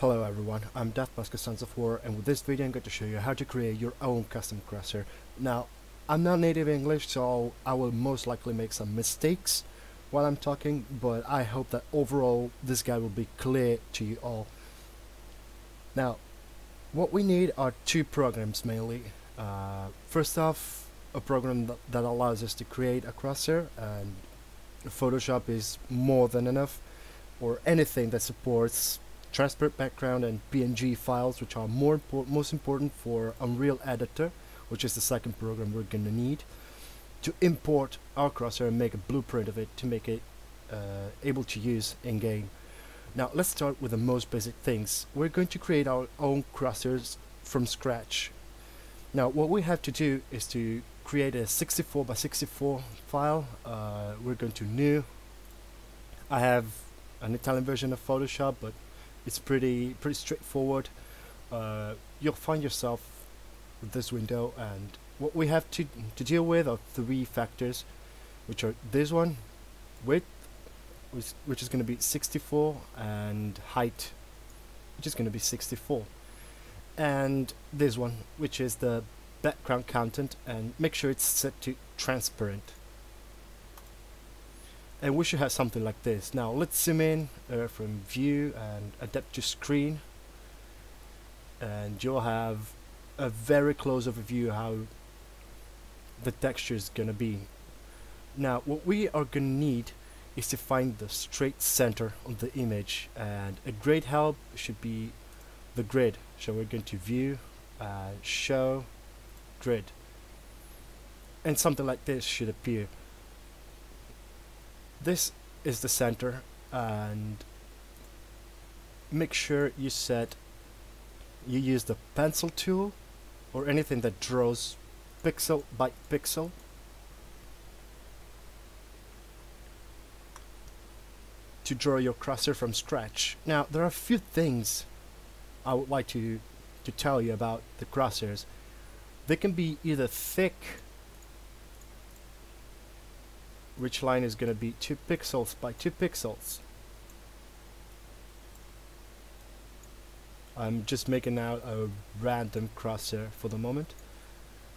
Hello everyone, I'm DeathMask Sons of War, and with this video I'm going to show you how to create your own custom Crosshair. Now, I'm not native English, so I will most likely make some mistakes while I'm talking, but I hope that overall this guide will be clear to you all. Now, what we need are two programs mainly. First off, a program that allows us to create a Crosshair, and Photoshop is more than enough, or anything that supports transparent background and PNG files, which are most important for Unreal Editor, which is the second program we're gonna need to import our Crosshair and make a blueprint of it to make it able to use in game. Now let's start with the most basic things. We're going to create our own Crosshairs from scratch. Now what we have to do is to create a 64 by 64 file. We're going to new. I have an Italian version of Photoshop, but it's pretty straightforward. You'll find yourself with this window, and what we have to deal with are three factors, which are this one, width, which is going to be 64, and height, which is going to be 64, and this one, which is the background content, and make sure it's set to transparent. And we should have something like this. Now let's zoom in from view and adapt to screen, and you'll have a very close overview of how the texture is gonna be. Now what we are gonna need is to find the straight center of the image, and a great help should be the grid. So we're going to view, show, grid, and something like this should appear. This is the center, and make sure you use the pencil tool or anything that draws pixel by pixel to draw your Crosshair from scratch. Now there are a few things I would like to tell you about the Crosshairs. They can be either thick, which line is going to be 2 pixels by 2 pixels. I'm just making out a random Crosshair for the moment.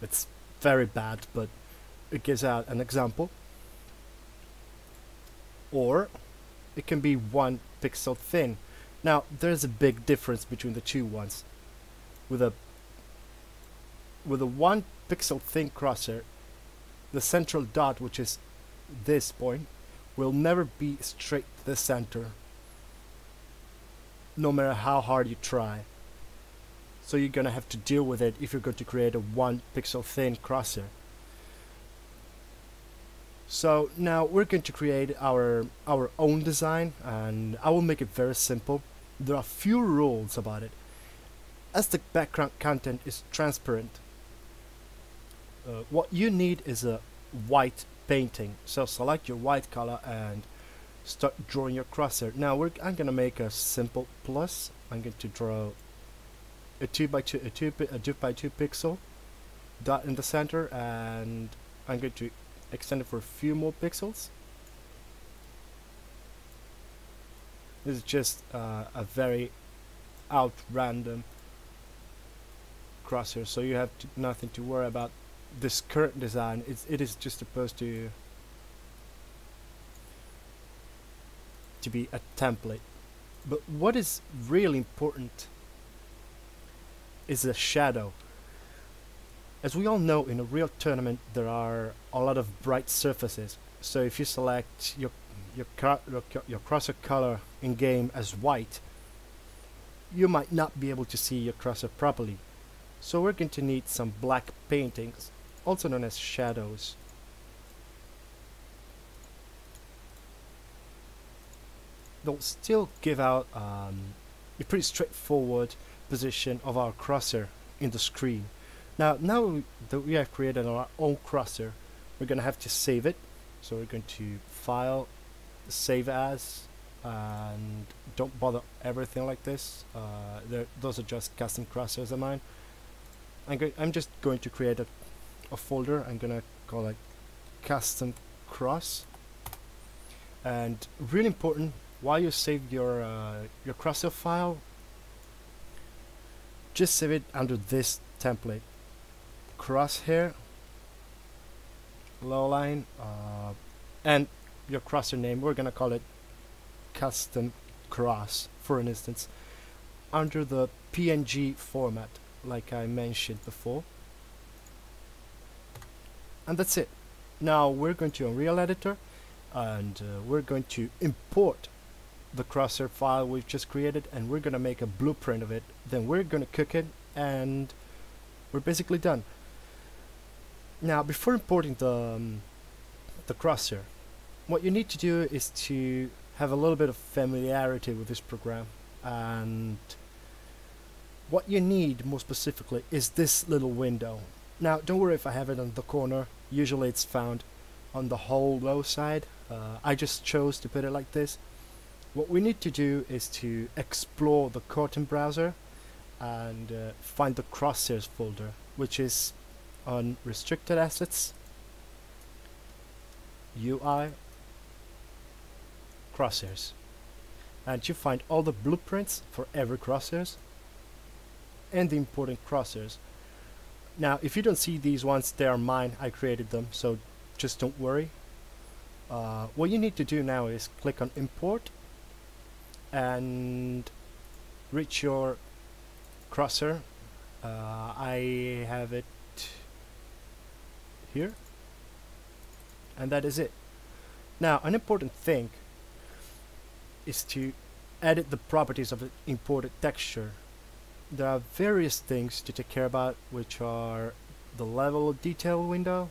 It's very bad, but it gives out an example. Or it can be 1 pixel thin. Now there's a big difference between the two ones. With a 1 pixel thin Crosshair, the central dot, which is this point, will never be straight to the center, no matter how hard you try. So you're gonna have to deal with it if you're going to create a 1 pixel thin Crosshair. So now we're going to create our own design, and I will make it very simple. There are few rules about it. As the background content is transparent, what you need is a white painting. So select your white color and start drawing your Crosshair. Now I'm gonna make a simple plus. I'm going to draw a 2 by 2 pixel dot in the center, and I'm going to extend it for a few more pixels. This is just a very random Crosshair, so you have nothing to worry about. This current design, it is just supposed to be a template. But what is really important is the shadow. As we all know, in a real tournament there are a lot of bright surfaces. So if you select your Crosshair color in game as white, you might not be able to see your Crosshair properly. So we're going to need some black paintings, also known as shadows. They'll still give out a pretty straightforward position of our Crosshair in the screen. Now that we have created our own Crosshair, we're going to have to save it. So we're going to File, Save As, and don't bother everything like this. Those are just custom Crosshairs of mine. I'm just going to create a folder. I'm gonna call it custom cross, and really important, while you save your Crosshair file, just save it under this template, Crosshair, lowline, and your crosshair name, we're gonna call it custom cross for an instance, under the PNG format like I mentioned before. And that's it. Now we're going to Unreal Editor and we're going to import the crosshair file we've just created, and we're going to make a blueprint of it. Then we're going to cook it and we're basically done. Now before importing the crosshair, what you need to do is to have a little bit of familiarity with this program, and what you need more specifically is this little window. Now don't worry if I have it on the corner, usually it's found on the whole low side. I just chose to put it like this. What we need to do is to explore the Kotlin browser and find the crosshairs folder, which is on restricted assets, UI, crosshairs, and you find all the blueprints for every crosshairs and the important crosshairs. Now if you don't see these ones, they are mine, I created them, so just don't worry. What you need to do now is click on import and reach your crosshair. I have it here, and that is it. Now an important thing is to edit the properties of the imported texture. There are various things to take care about, which are the level of detail window.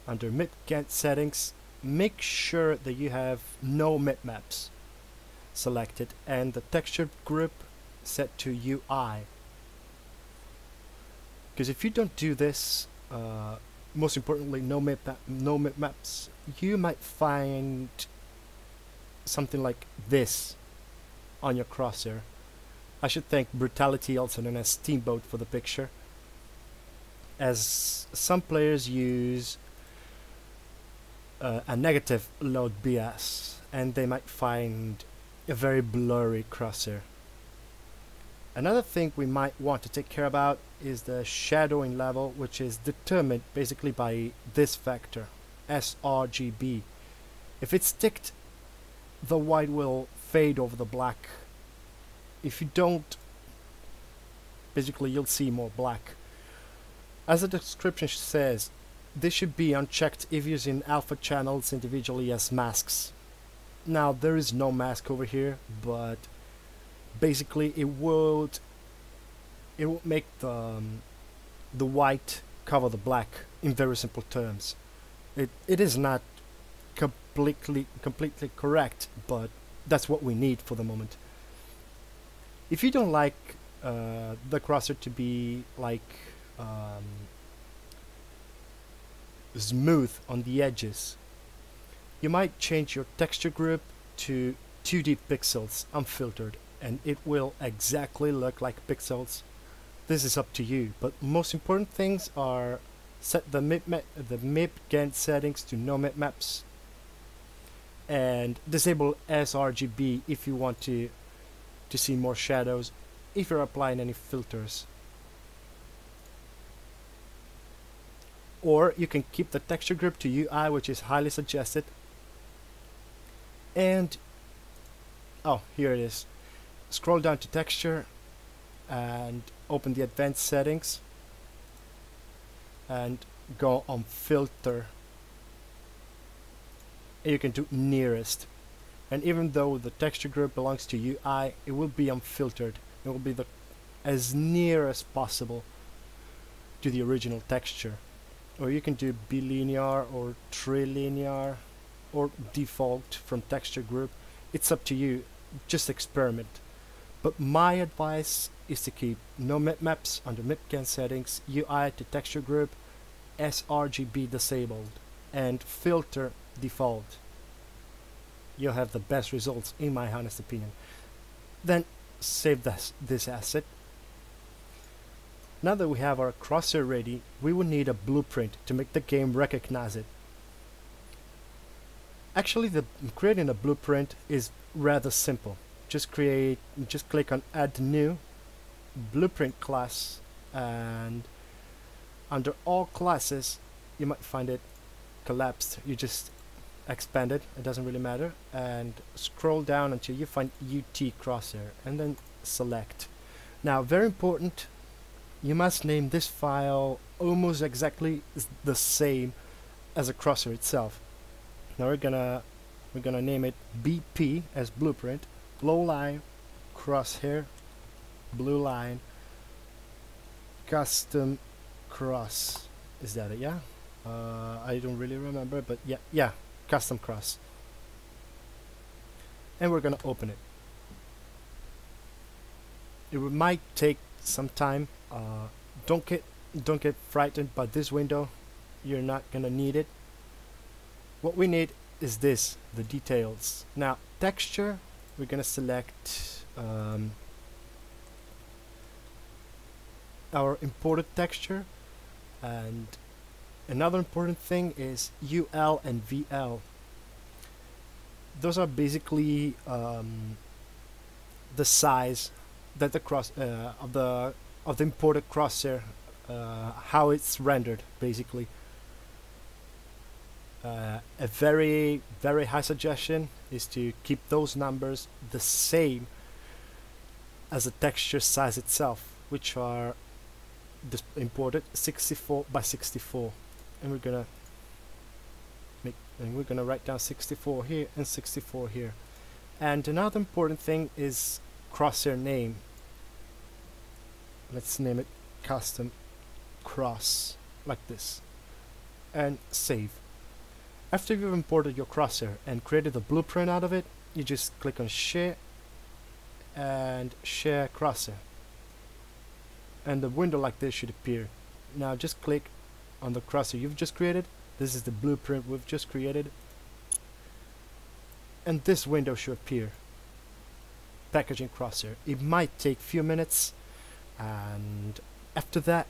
Under mip-get settings, make sure that you have no mipmaps selected and the texture group set to UI, because if you don't do this, most importantly no mipmaps, you might find something like this on your crosshair. I should thank Brutality, also known as Steamboat, for the picture, as some players use a negative load bias and they might find a very blurry crosshair. Another thing we might want to take care about is the shadowing level, which is determined basically by this factor, sRGB. If it's ticked, the white will fade over the black. If you don't, basically you'll see more black. As the description says, this should be unchecked if using alpha channels individually as masks. Now there is no mask over here, but basically it will make the white cover the black in very simple terms. It is not completely correct, but that's what we need for the moment. If you don't like the crosshair to be like smooth on the edges, you might change your texture group to 2D pixels unfiltered, and it will exactly look like pixels. This is up to you, but most important things are set the mip-get settings to no mipmaps and disable sRGB if you want to see more shadows if you're applying any filters. Or you can keep the texture group to UI, which is highly suggested. And oh, here it is. Scroll down to texture and open the advanced settings and go on filter. And you can do nearest. And even though the texture group belongs to UI, it will be unfiltered. It will be as near as possible to the original texture. Or you can do bilinear or trilinear or default from texture group. It's up to you, just experiment. But my advice is to keep no mipmaps under mip-get settings, UI to texture group, sRGB disabled, and filter default. You'll have the best results in my honest opinion. Then save this asset. Now that we have our crosshair ready, we will need a blueprint to make the game recognize it. Actually, creating a blueprint is rather simple. Just click on Add New, blueprint class, and under all classes you might find it collapsed. You just expand it, it doesn't really matter, and scroll down until you find UT Crosshair and then select. Now, very important, you must name this file almost exactly the same as a Crosshair itself. Now we're gonna name it BP as blueprint, low line, crosshair, blue line, custom cross. Is that it? Yeah. I don't really remember, but yeah, custom cross. And we're gonna open it. It might take some time. Don't get frightened by this window. You're not gonna need it. What we need is this, the details. Now, texture, we're gonna select our imported texture, and another important thing is UL and VL. Those are basically the size that the of the imported crosshair, how it's rendered basically. A very high suggestion is to keep those numbers the same as the texture size itself, which are imported 64 by 64, and we're gonna write down 64 here and 64 here. And another important thing is crosshair name. Let's name it custom cross, like this, and save. After you've imported your crosshair and created a blueprint out of it, you just click on share and share crosshair, and a window like this should appear. Now just click on the crosshair you've just created. This is the blueprint we've just created, and this window should appear. Packaging crosshair. It might take a few minutes, and after that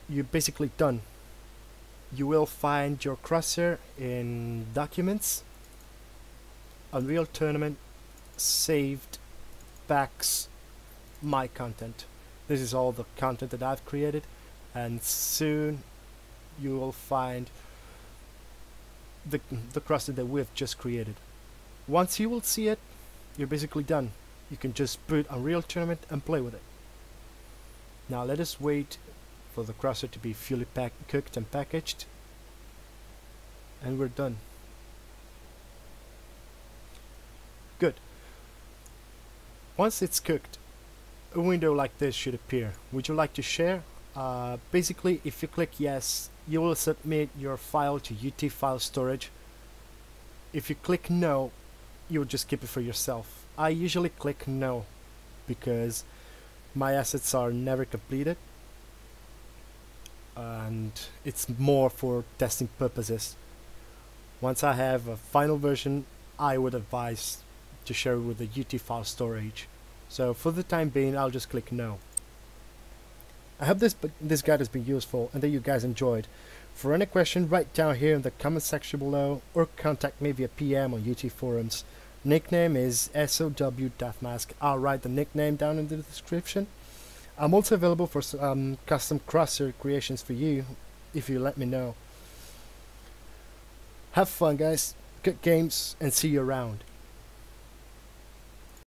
you're basically done. You will find your crosshair in Documents, Unreal Tournament, Saved, Packs, My Content. This is all the content that I've created, and soon you will find the crosshair that we've just created. Once you will see it, you're basically done. You can just put Unreal Tournament and play with it. Now let us wait for the crosshair to be fully cooked and packaged, and we're done. Good. Once it's cooked, a window like this should appear. Would you like to share? Basically, if you click yes, you will submit your file to UT file storage. If you click no, you will just keep it for yourself. I usually click no because my assets are never completed, and it's more for testing purposes. Once I have a final version, I would advise to share it with the UT file storage. So for the time being, I'll just click no. I hope this guide has been useful and that you guys enjoyed. For any question, write down here in the comment section below, or contact me via PM on UT forums. Nickname is S.o.W DeathMask. I'll write the nickname down in the description. I'm also available for some custom crosshair creations for you, if you let me know. Have fun, guys. Good games, and see you around.